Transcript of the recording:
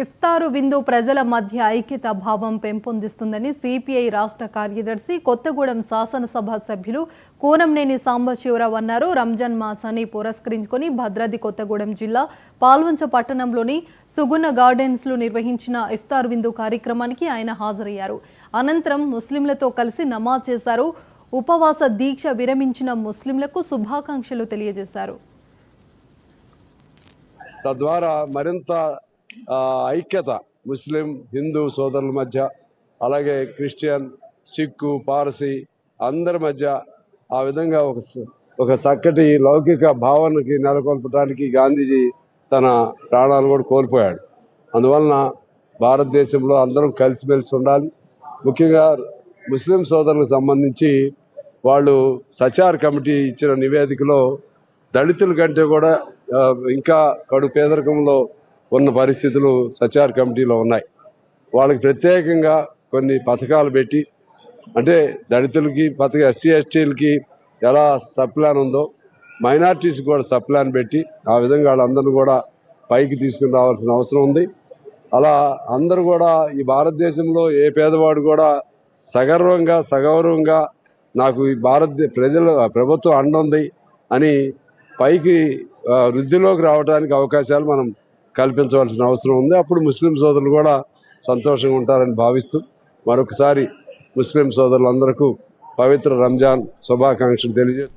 ఇఫ్తారు విందు ప్రజల మధ్య ఐక్యత భావం పెంపొందిస్తుందని సిపిఐ రాష్ట్ర కార్యదర్శి కొత్తగూడెం శాసనసభ సభ్యులు కూనంనేని సాంబశివరావు అన్నారు. రంజాన్ మాసాన్ని పురస్కరించుకొని భద్రాద్రి కొత్తగూడెం జిల్లా పాల్వంచ పట్టణంలోని సుగుణ గార్డెన్స్లో నిర్వహించిన ఇఫ్తార్ విందు కార్యక్రమానికి ఆయన హాజరయ్యారు. అనంతరం ముస్లింలతో కలిసి నమాజ్ చేశారు. ఉపవాస దీక్ష విరమించిన ముస్లింలకు శుభాకాంక్షలు తెలియజేశారు. తద్వారా మరింత ఐక్యత ముస్లిం హిందూ సోదరుల మధ్య, అలాగే క్రిస్టియన్, సిక్కు, పారసీ అందరి మధ్య ఆ విధంగా ఒక చక్కటి లౌకిక భావనకి నెలకొల్పడానికి గాంధీజీ తన ప్రాణాలు కూడా కోల్పోయాడు. అందువలన భారతదేశంలో అందరం కలిసిమెలిసి ఉండాలి. ముఖ్యంగా ముస్లిం సోదరులకు సంబంధించి వాళ్ళు సచార్ కమిటీ ఇచ్చిన నివేదికలో దళితుల కంటే కూడా ఇంకా కడు పేదరికంలో ఉన్న పరిస్థితులు సచార్ కమిటీలో ఉన్నాయి. వాళ్ళకి ప్రత్యేకంగా కొన్ని పథకాలు పెట్టి, అంటే దళితులకి పథకం, ఎస్సీ ఎస్టీలకి ఎలా సప్లాన్ ఉందో మైనార్టీస్ కూడా సప్లాన్ పెట్టి ఆ విధంగా వాళ్ళందరూ కూడా పైకి తీసుకుని రావాల్సిన అవసరం ఉంది. అలా అందరూ కూడా ఈ భారతదేశంలో ఏ పేదవాడు కూడా సగౌరవంగా నాకు ఈ ప్రభుత్వం అండుంది అని పైకి వృద్ధిలోకి రావడానికి అవకాశాలు మనం కల్పించవలసిన అవసరం ఉంది. అప్పుడు ముస్లిం సోదరులు కూడా సంతోషంగా ఉంటారని భావిస్తూ మరొకసారి ముస్లిం సోదరులందరికీ పవిత్ర రంజాన్ శుభాకాంక్షలు తెలియజేస్తూ